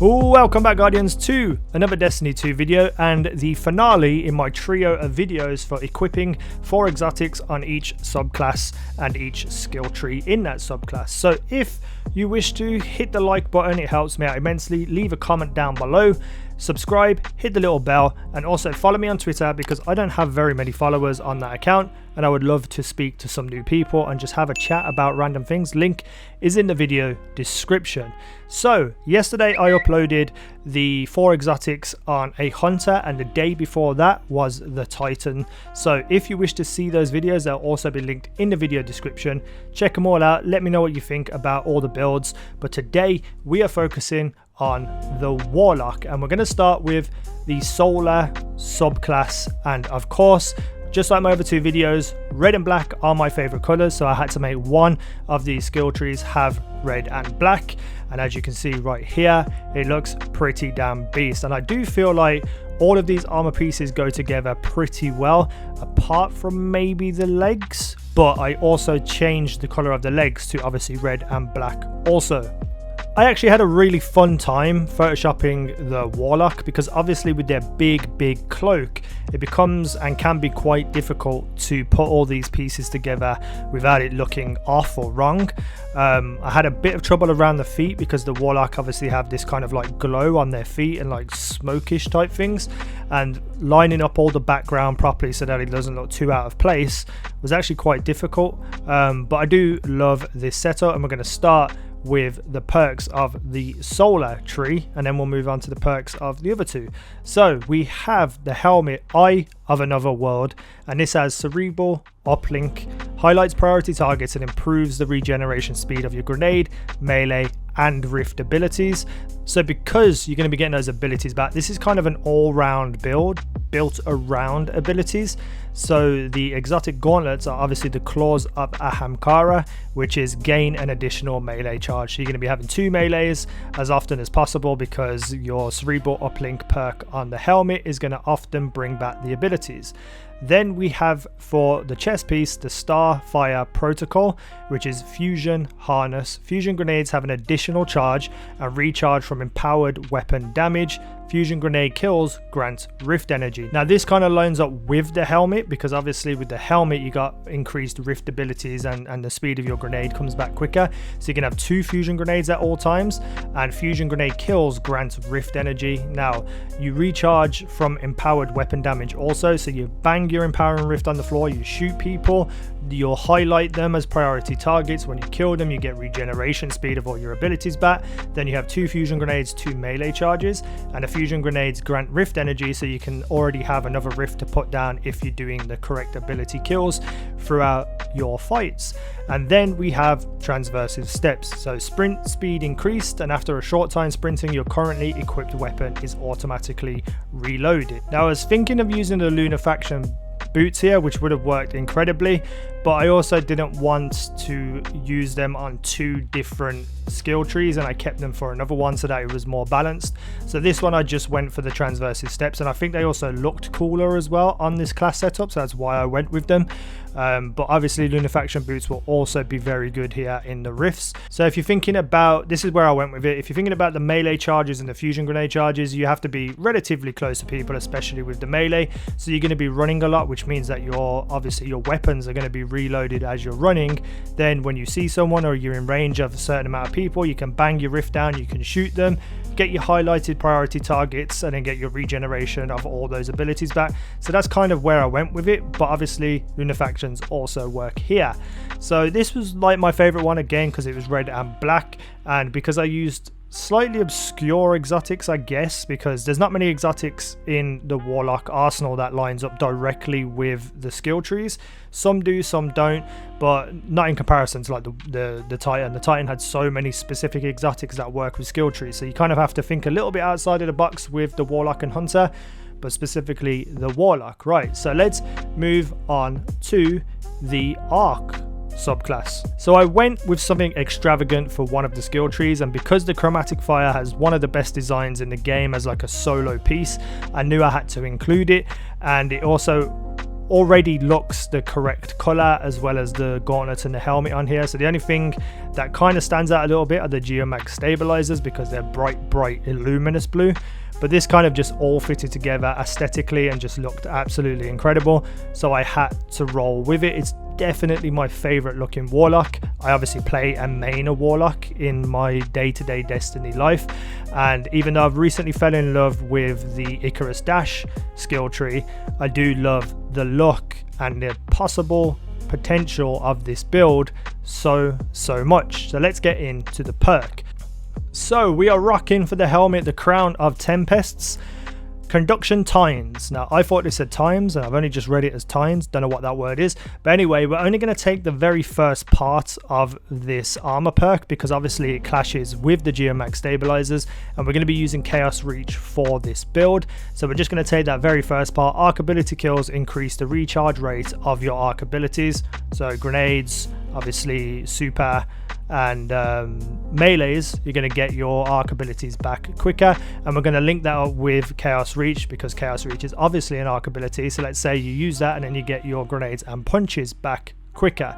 Welcome back, Guardians, to another Destiny 2 video and the finale in my trio of videos for equipping 4 exotics on each subclass and each skill tree in that subclass. So if you wish to, hit the like button, it helps me out immensely. Leave a comment down below, subscribe, hit the little bell, and also follow me on Twitter because I don't have very many followers on that account and I would love to speak to some new people and just have a chat about random things. Link is in the video description. So yesterday I uploaded the 4 exotics on a hunter and the day before that was the Titan. So if you wish to see those videos, they'll also be linked in the video description. Check them all out, let me know what you think about all the builds. But today we are focusing on the Warlock and we're going to start with the solar subclass, and of course, just like my other 2 videos, red and black are my favorite colors, so I had to make one of these skill trees have red and black. And as you can see right here, it looks pretty damn beast, and I do feel like all of these armor pieces go together pretty well, apart from maybe the legs, but I also changed the color of the legs to obviously red and black also. I actually had a really fun time photoshopping the Warlock because obviously with their big cloak, it becomes and can be quite difficult to put all these pieces together without it looking off or wrong. I had a bit of trouble around the feet because the Warlock obviously have this kind of like glow on their feet and like smokish type things, and lining up all the background properly so that it doesn't look too out of place was actually quite difficult. But I do love this setup, and we're going to start with the perks of the solar tree and then we'll move on to the perks of the other 2. So we have the helmet Eye of Another World, and this has cerebral uplink, highlights priority targets and improves the regeneration speed of your grenade, melee and rift abilities. So because you're going to be getting those abilities back, this is kind of an all-round build built around abilities. So the exotic gauntlets are obviously the claws of Ahamkara, which is gain an additional melee charge. So you're going to be having 2 melees as often as possible because your cerebral uplink perk on the helmet is going to often bring back the abilities. Then we have for the chest piece the Starfire Protocol, which is fusion harness. Fusion grenades have an additional charge and recharge from empowered weapon damage. Fusion grenade kills grant rift energy. Now this kind of lines up with the helmet because obviously with the helmet you got increased rift abilities and the speed of your grenade comes back quicker. So you can have 2 fusion grenades at all times, and fusion grenade kills grant rift energy. Now you recharge from empowered weapon damage also, so you bang your empowering rift on the floor, you shoot people, you'll highlight them as priority targets. When you kill them you get regeneration speed of all your abilities back. Then you have 2 fusion grenades, 2 melee charges, and the fusion grenades grant rift energy, so you can already have another rift to put down if you're doing the correct ability kills throughout your fights. And then we have transversive steps, so sprint speed increased, and after a short time sprinting your currently equipped weapon is automatically reloaded. Now I was thinking of using the Lunar Faction boots here, which would have worked incredibly, but I also didn't want to use them on 2 different skill trees and I kept them for another one so that it was more balanced. So this one I just went for the transversive steps, and I think they also looked cooler as well on this class setup, so that's why I went with them. But obviously Lunar Faction boots will also be very good here in the rifts. So if you're thinking about, this is where I went with it, if you're thinking about the melee charges and the fusion grenade charges, you have to be relatively close to people, especially with the melee, so you're going to be running a lot, which means that obviously your weapons are going to be reloaded as you're running. Then when you see someone or you're in range of a certain amount of people, you can bang your rift down, you can shoot them, get your highlighted priority targets, and then get your regeneration of all those abilities back. So that's kind of where I went with it, but obviously Lunar Factions also work here. So this was like my favorite one again because it was red and black, and because I used slightly obscure exotics, I guess, because there's not many exotics in the Warlock arsenal that lines up directly with the skill trees. Some do, some don't, but not in comparison to like the Titan. The Titan had so many specific exotics that work with skill trees, so you kind of have to think a little bit outside of the box with the Warlock and Hunter, but specifically the Warlock. Right, so let's move on to the Arc subclass. So I went with something extravagant for one of the skill trees, and because the Chromatic Fire has one of the best designs in the game as like a solo piece, I knew I had to include it, and it also already looks the correct color, as well as the gauntlet and the helmet on here. So the only thing that kind of stands out a little bit are the geomag stabilizers, because they're bright luminous blue. But this kind of just all fitted together aesthetically and just looked absolutely incredible, so I had to roll with it. It's definitely my favorite looking warlock. I obviously play and main a warlock in my day-to-day Destiny life, and even though I've recently fell in love with the Icarus Dash skill tree, I do love the look and the possible potential of this build so much. So let's get into the perk. So we are rocking for the helmet the Crown of Tempests, Conduction Tines. Now I thought it said times, and I've only just read it as tines, don't know what that word is. But anyway, we're only going to take the very first part of this armor perk, because obviously it clashes with the geomag stabilizers, and we're going to be using Chaos Reach for this build. So we're just going to take that very first part. Arc ability kills increase the recharge rate of your arc abilities, so grenades, obviously super, and melees, you're going to get your arc abilities back quicker. And we're going to link that up with Chaos Reach, because Chaos Reach is obviously an arc ability. So let's say you use that and then you get your grenades and punches back quicker.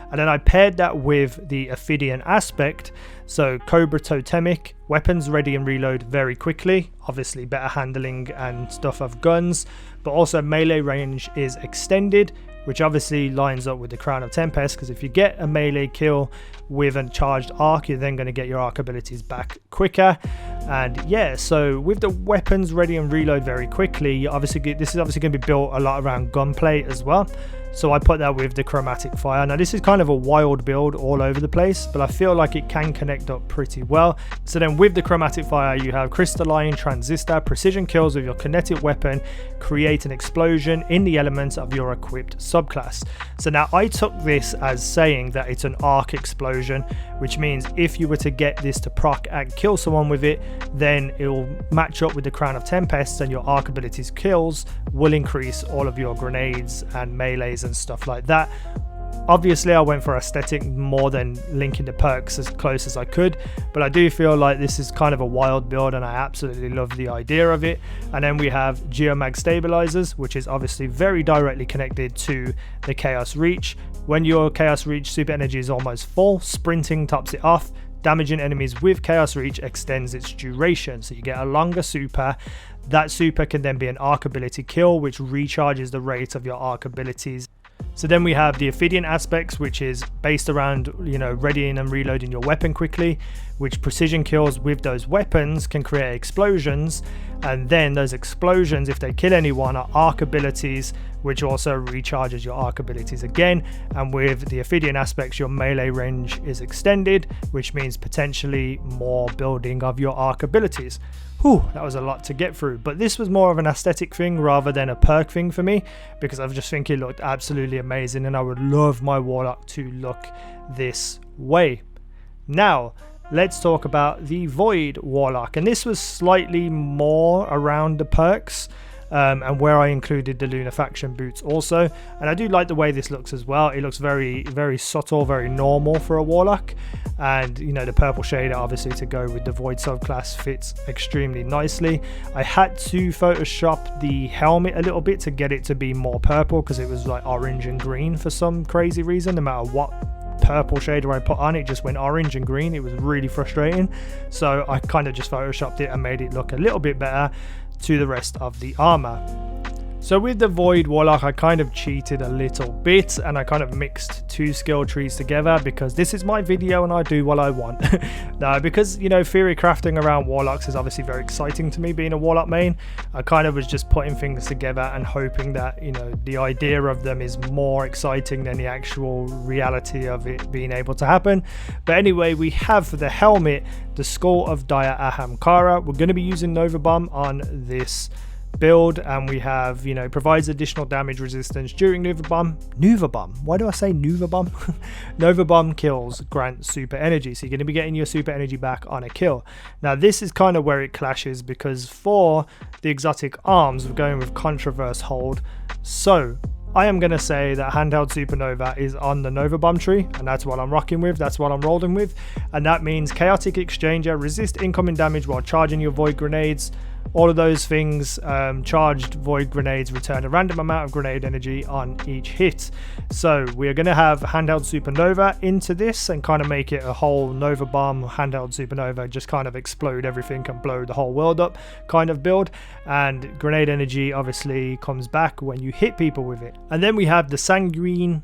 And then I paired that with the Ophidian aspect, so Cobra Totemic, weapons ready and reload very quickly, obviously better handling and stuff of guns, but also melee range is extended, which obviously lines up with the Crown of Tempest, because if you get a melee kill with a charged arc, you're then going to get your arc abilities back quicker. And yeah, so with the weapons ready and reload very quickly, this is obviously going to be built a lot around gunplay as well. So I put that with the Chromatic Fire. Now this is kind of a wild build all over the place, but I feel like it can connect up pretty well. So then with the Chromatic Fire, you have Crystalline Transistor, precision kills with your kinetic weapon, create an explosion in the elements of your equipped subclass. So now I took this as saying that it's an arc explosion, which means if you were to get this to proc and kill someone with it, then it will match up with the Crown of Tempests, and your arc abilities kills will increase all of your grenades and melees and stuff like that. Obviously I went for aesthetic more than linking the perks as close as I could, but I do feel like this is kind of a wild build and I absolutely love the idea of it. And then we have Geomag Stabilizers, which is obviously very directly connected to the Chaos Reach. When your Chaos Reach super energy is almost full, sprinting tops it off. Damaging enemies with Chaos Reach extends its duration, so you get a longer super. That super can then be an arc ability kill, which recharges the rate of your arc abilities. So then we have the Ophidian aspects, which is based around, readying and reloading your weapon quickly, which precision kills with those weapons can create explosions, and then those explosions, if they kill anyone, are arc abilities, which also recharges your arc abilities again. And with the Ophidian aspects, your melee range is extended, which means potentially more building of your arc abilities. Whew, that was a lot to get through, but this was more of an aesthetic thing rather than a perk thing for me, because I just think it looked absolutely amazing and I would love my Warlock to look this way. Now let's talk about the Void Warlock, and this was slightly more around the perks, and where I included the Lunafaction boots also. And I do like the way this looks as well. It looks very subtle, very normal for a Warlock, and the purple shader obviously to go with the Void subclass fits extremely nicely. I had to Photoshop the helmet a little bit to get it to be more purple, because it was like orange and green for some crazy reason. No matter what purple shader I put on, it just went orange and green. It was really frustrating, so I kind of just photoshopped it and made it look a little bit better to the rest of the armor. So with the Void Warlock, I kind of cheated a little bit and I kind of mixed two skill trees together, because this is my video and I do what I want. No, because theory crafting around Warlocks is obviously very exciting to me, being a Warlock main. I kind of was just putting things together and hoping that the idea of them is more exciting than the actual reality of it being able to happen. But anyway, we have for the helmet the Skull of Dire Ahamkara. We're going to be using Nova Bomb on this build, and we have provides additional damage resistance during Nova Bomb. Why do I say Nova Bomb? Nova Bomb kills grant super energy, so you're going to be getting your super energy back on a kill. Now this is kind of where it clashes, because for the exotic arms we're going with Controverse Hold. So I am going to say that Handheld Supernova is on the Nova Bomb tree, and that's what I'm rocking with, that's what I'm rolling with. And that means Chaotic Exchanger, resist incoming damage while charging your Void Grenades. all of those things. Charged void grenades return a random amount of grenade energy on each hit. So we're going to have handheld supernova into this and kind of make it a whole nova bomb handheld supernova, just kind of explode everything and blow the whole world up kind of build. And grenade energy obviously comes back when you hit people with it. And then we have the sanguine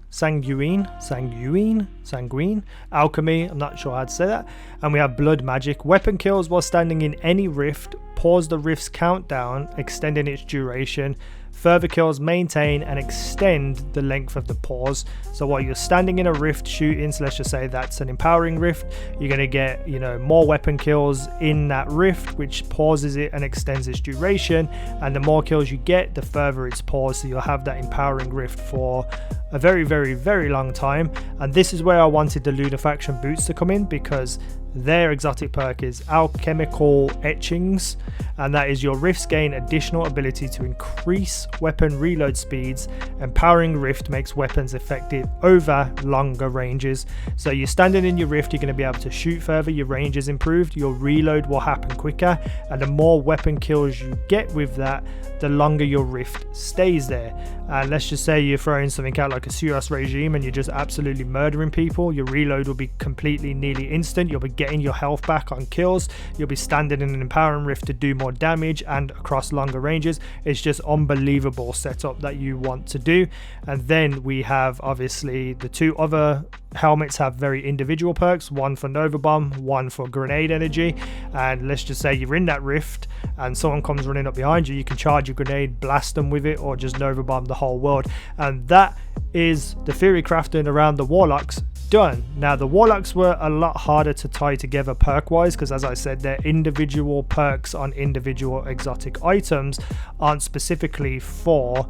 alchemy, I'm not sure how to say that. And we have blood magic. Weapon kills while standing in any rift, pause the rift's countdown, extending its duration. Further kills maintain and extend the length of the pause. So while you're standing in a rift shooting, so let's just say that's an empowering rift, you're going to get, you know, more weapon kills in that rift, which pauses it and extends its duration. And the more kills you get, the further it's paused, so you'll have that empowering rift for a very, very, very long time. And this is where I wanted the Lunafaction boots to come in, because their exotic perk is alchemical etchings, and that is your rifts gain additional ability to increase weapon reload speeds. Empowering rift makes weapons effective over longer ranges. So you're standing in your rift, you're going to be able to shoot further, your range is improved, your reload will happen quicker, and the more weapon kills you get with that, the longer your rift stays there. And let's just say you're throwing something out like a Suras regime and you're just absolutely murdering people, your reload will be completely nearly instant, you'll be getting your health back on kills, you'll be standing in an empowering rift to do more damage and across longer ranges. It's just unbelievable setup that you want to do. And then we have obviously the two other helmets have very individual perks, one for Nova Bomb, one for grenade energy. And let's just say you're in that rift and someone comes running up behind you, you can charge your grenade, blast them with it, or just Nova Bomb the whole world. And that is the theory crafting around the Warlocks done. Now the Warlocks were a lot harder to tie together perk wise, because as I said, their individual perks on individual exotic items aren't specifically for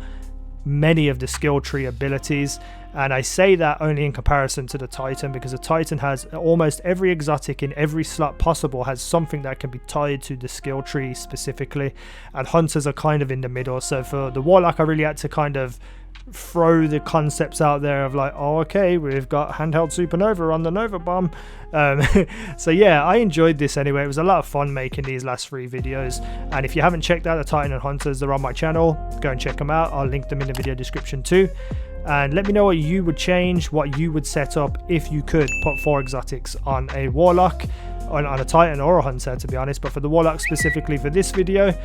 many of the skill tree abilities. And I say that only in comparison to the Titan, because the Titan has almost every exotic in every slot possible has something that can be tied to the skill tree specifically, and Hunters are kind of in the middle. So for the Warlock I really had to kind of throw the concepts out there of like, oh okay, we've got handheld supernova on the Nova Bomb. So yeah, I enjoyed this anyway. It was a lot of fun making these last 3 videos, and if you haven't checked out the Titan and Hunters, they're on my channel, go and check them out. I'll link them in the video description too. And let me know what you would change, what you would set up if you could put 4 exotics on a Warlock, on a Titan or a Hunter to be honest. But for the Warlock specifically for this video,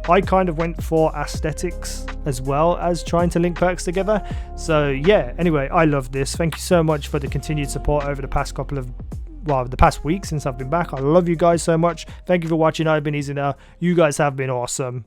I kind of went for aesthetics as well as trying to link perks together. So yeah, anyway, I love this. Thank you so much for the continued support over the past the past week since I've been back. I love you guys so much. Thank you for watching. I've been easynow. You guys have been awesome.